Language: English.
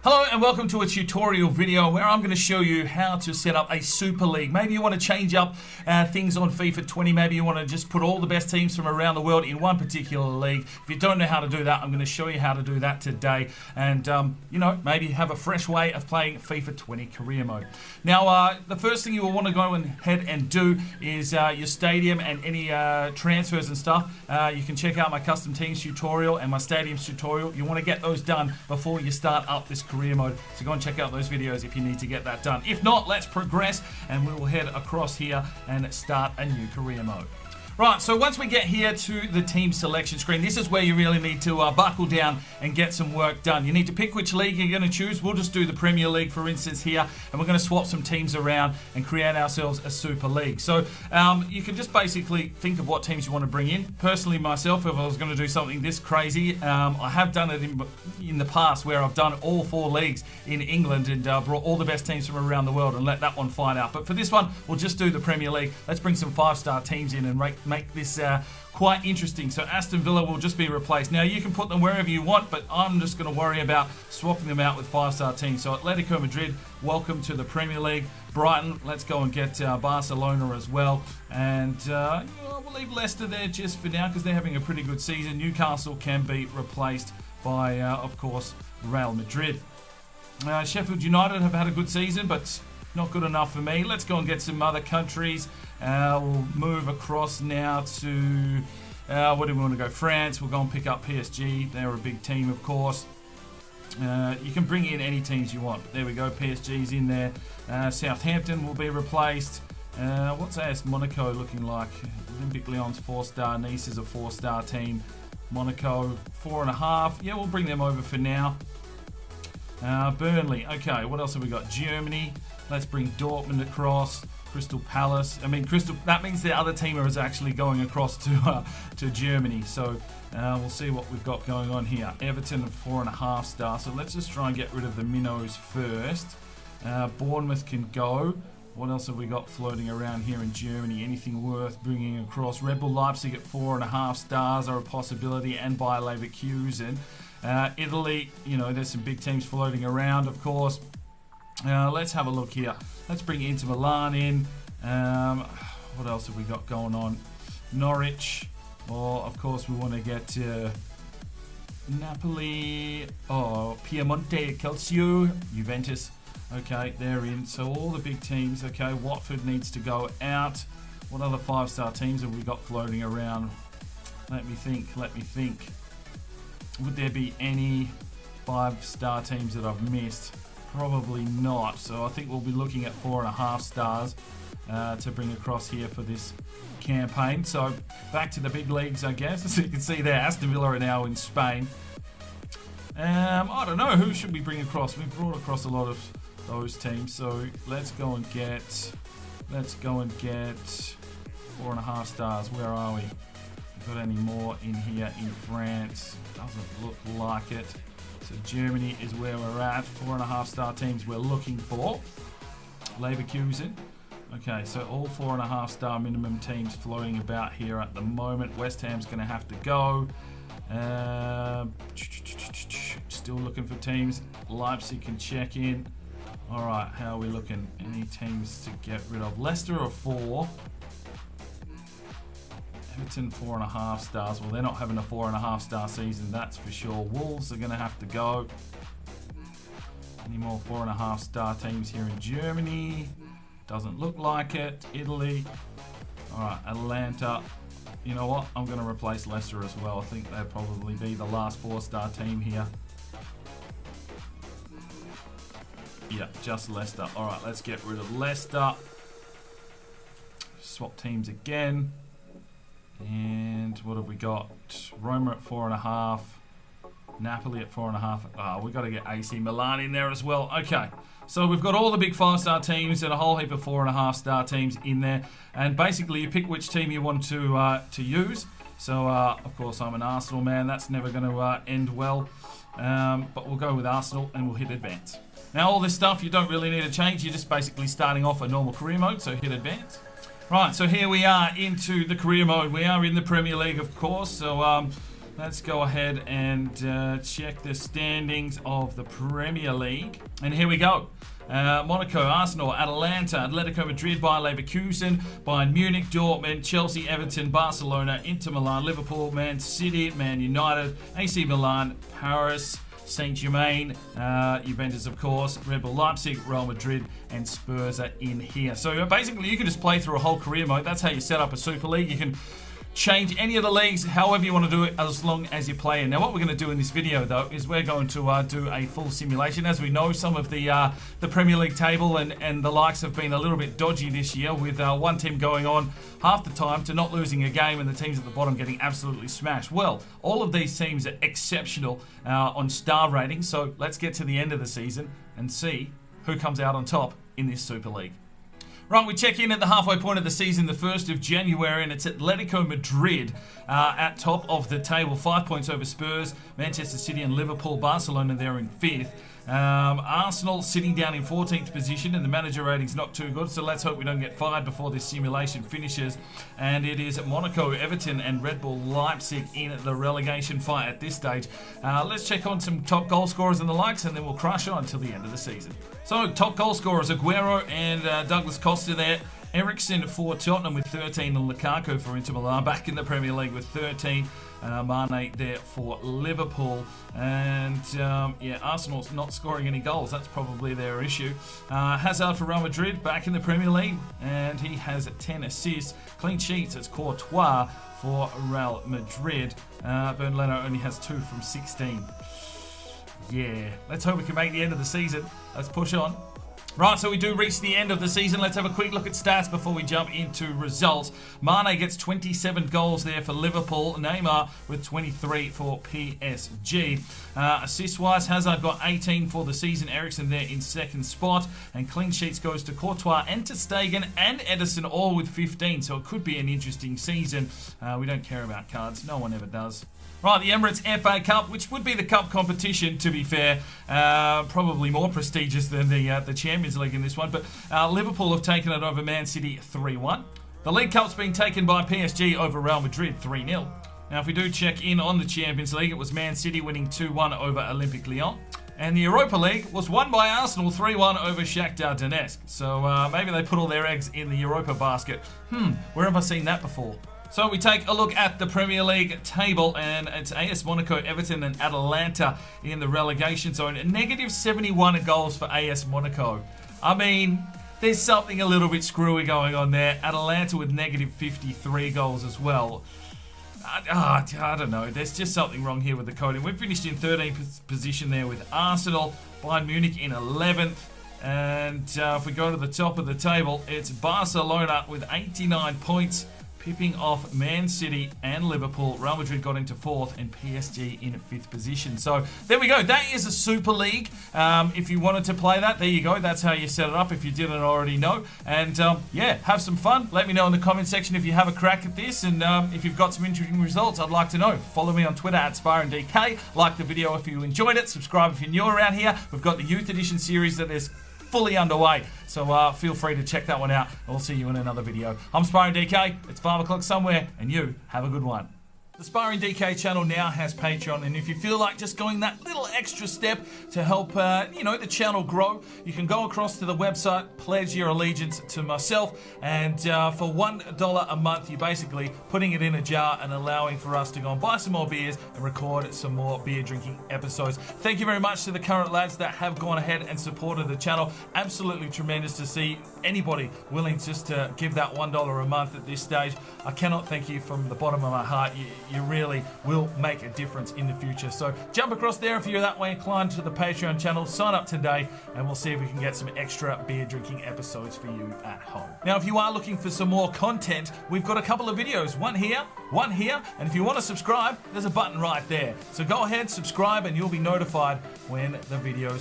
Hello and welcome to a tutorial video where I'm going to show you how to set up a Super League. Maybe you want to change up things on FIFA 20. Maybe you want to just put all the best teams from around the world in one particular league. If you don't know how to do that, I'm going to show you how to do that today. And, maybe have a fresh way of playing FIFA 20 career mode. Now, the first thing you will want to go ahead and do is your stadium and any transfers and stuff. You can check out my custom teams tutorial and my stadiums tutorial. You want to get those done before you start up this career mode, so go and check out those videos if you need to get that done. If not, let's progress and we will head across here and start a new career mode. Right, so once we get here to the team selection screen, this is where you really need to buckle down and get some work done. You need to pick which league you're going to choose. We'll just do the Premier League, for instance, here, and we're going to swap some teams around and create ourselves a Super League. So you can just basically think of what teams you want to bring in. Personally, myself, if I was going to do something this crazy, I have done it in the past where I've done all 4 leagues in England and brought all the best teams from around the world and let that one fight out. But for this one, we'll just do the Premier League. Let's bring some 5-star teams in and make this quite interesting. So Aston Villa will just be replaced. Now you can put them wherever you want, but I'm just going to worry about swapping them out with 5-star teams. So Atletico Madrid, welcome to the Premier League. Brighton, let's go and get Barcelona as well. And we'll leave Leicester there just for now because they're having a pretty good season. Newcastle can be replaced by, of course, Real Madrid. Sheffield United have had a good season, but not good enough for me. Let's go and get some other countries. We'll move across now to, where do we want to go? France. We'll go and pick up PSG. They're a big team, of course. You can bring in any teams you want. There we go. PSG's in there. Southampton will be replaced. What's AS Monaco looking like? Olympique Lyon's 4-star. Nice is a 4-star team. Monaco 4.5. Yeah, we'll bring them over for now. Burnley. Okay, what else have we got? Germany. Let's bring Dortmund across. Crystal Palace. That means the other team is actually going across to Germany. So we'll see what we've got going on here. Everton 4.5 stars. So let's just try and get rid of the minnows first. Bournemouth can go. What else have we got floating around here in Germany? Anything worth bringing across? Red Bull Leipzig at 4.5 stars are a possibility, and Bayer Leverkusen. Italy, there's some big teams floating around, of course. Let's have a look here. Let's bring Inter Milan in. What else have we got going on? Norwich. Well, of course, we want to get Napoli. Oh, Piemonte Calcio. Juventus. Okay, they're in. So all the big teams. Okay, Watford needs to go out. What other 5-star teams have we got floating around? Let me think. Would there be any 5-star teams that I've missed? Probably not. So I think we'll be looking at 4.5 stars to bring across here for this campaign. So back to the big leagues, I guess. As you can see there, Aston Villa are now in Spain. I don't know, who should we bring across? We've brought across a lot of those teams. So let's go and get 4.5 stars. Where are we? Got any more in here in France? Doesn't look like it. So Germany is where we're at. 4.5-star teams we're looking for. Leverkusen. Okay, so all 4.5-star minimum teams floating about here at the moment. West Ham's going to have to go. Still looking for teams. Leipzig can check in. All right, how are we looking? Any teams to get rid of? Leicester are 4. Everton 4.5 stars. Well, they're not having a 4.5-star season, that's for sure. Wolves are going to have to go. Any more 4.5-star teams here in Germany? Doesn't look like it. Italy. All right, Atlanta. You know what? I'm going to replace Leicester as well. I think they'll probably be the last 4-star team here. Yeah, just Leicester. All right, let's get rid of Leicester. Swap teams again. And what have we got? Roma at 4.5. Napoli at 4.5. We've got to get AC Milan in there as well. Okay, so we've got all the big 5-star teams and a whole heap of 4.5-star teams in there. And basically, you pick which team you want to use. So, of course, I'm an Arsenal man. That's never going to end well. But we'll go with Arsenal and we'll hit advance. Now, all this stuff you don't really need to change. You're just basically starting off a normal career mode. So hit advance. Right, so here we are into the career mode. We are in the Premier League, of course. So let's go ahead and check the standings of the Premier League. And here we go. Monaco, Arsenal, Atalanta, Atletico Madrid, Bayer Leverkusen, Bayern Munich, Dortmund, Chelsea, Everton, Barcelona, Inter Milan, Liverpool, Man City, Man United, AC Milan, Paris, Saint-Germain, Juventus, of course, Red Bull Leipzig, Real Madrid, and Spurs are in here. So basically, you can just play through a whole career mode. That's how you set up a Super League. You can change any of the leagues however you want to do it, as long as you play in. Now, what we're going to do in this video, though, is we're going to do a full simulation. As we know, some of the Premier League table and the likes have been a little bit dodgy this year, with one team going on half the time to not losing a game and the teams at the bottom getting absolutely smashed. Well, all of these teams are exceptional on star ratings, so let's get to the end of the season and see who comes out on top in this Super League. Right, we check in at the halfway point of the season, the 1st of January, and it's Atletico Madrid at top of the table. 5 points over Spurs, Manchester City and Liverpool. Barcelona, they're in 5th. Arsenal sitting down in 14th position, and the manager rating's not too good, so let's hope we don't get fired before this simulation finishes. And it is Monaco, Everton and Red Bull Leipzig in the relegation fight at this stage. Let's check on some top goal scorers and the likes, and then we'll crush on until the end of the season. So, top goal scorers, Aguero and Douglas Costa there. Eriksen for Tottenham with 13, and Lukaku for Inter Milan back in the Premier League with 13. Mane there for Liverpool, and yeah, Arsenal's not scoring any goals. That's probably their issue. Hazard for Real Madrid back in the Premier League, and he has 10 assists. Clean sheets, it's Courtois for Real Madrid. Bernd Leno only has 2 from 16. Yeah, let's hope we can make the end of the season. Let's push on. Right, so we do reach the end of the season. Let's have a quick look at stats before we jump into results. Mane gets 27 goals there for Liverpool. Neymar with 23 for PSG. Assist-wise, Hazard got 18 for the season. Eriksen there in 2nd spot. And clean sheets goes to Courtois and Ter Stegen and Ederson, all with 15. So it could be an interesting season. We don't care about cards. No one ever does. Right, the Emirates FA Cup, which would be the cup competition, to be fair, probably more prestigious than the Champions League in this one, but Liverpool have taken it over Man City 3-1. The League Cup's been taken by PSG over Real Madrid 3-0. Now, if we do check in on the Champions League, it was Man City winning 2-1 over Olympique Lyon. And the Europa League was won by Arsenal 3-1 over Shakhtar Donetsk. So maybe they put all their eggs in the Europa basket. Where have I seen that before? So we take a look at the Premier League table, and it's AS Monaco, Everton and Atalanta in the relegation zone. Negative 71 goals for AS Monaco. I mean, there's something a little bit screwy going on there. Atalanta with negative 53 goals as well. I don't know. There's just something wrong here with the coding. We've finished in 13th position there with Arsenal. Bayern Munich in 11th. And if we go to the top of the table, it's Barcelona with 89 points. Pipping off Man City and Liverpool. Real Madrid got into 4th and PSG in 5th position. So there we go. That is a Super League. If you wanted to play that, there you go. That's how you set it up if you didn't already know. And yeah, have some fun. Let me know in the comment section if you have a crack at this, and if you've got some interesting results, I'd like to know. Follow me on Twitter at SparringDK. Like the video if you enjoyed it. Subscribe if you're new around here. We've got the Youth Edition series that is fully underway, so feel free to check that one out. I'll see you in another video. I'm Sparring DK. It's 5 o'clock somewhere, and you have a good one. The Sparring DK channel now has Patreon, and if you feel like just going that little extra step to help, the channel grow, you can go across to the website, pledge your allegiance to myself, and for $1 a month, you're basically putting it in a jar and allowing for us to go and buy some more beers and record some more beer drinking episodes. Thank you very much to the current lads that have gone ahead and supported the channel. Absolutely tremendous to see anybody willing just to give that $1 a month at this stage. I cannot thank you from the bottom of my heart. You really will make a difference in the future. So jump across there if you're that way inclined to the Patreon channel. Sign up today and we'll see if we can get some extra beer drinking episodes for you at home. Now, if you are looking for some more content, we've got a couple of videos. One here, and if you want to subscribe, there's a button right there. So go ahead, subscribe, and you'll be notified when the videos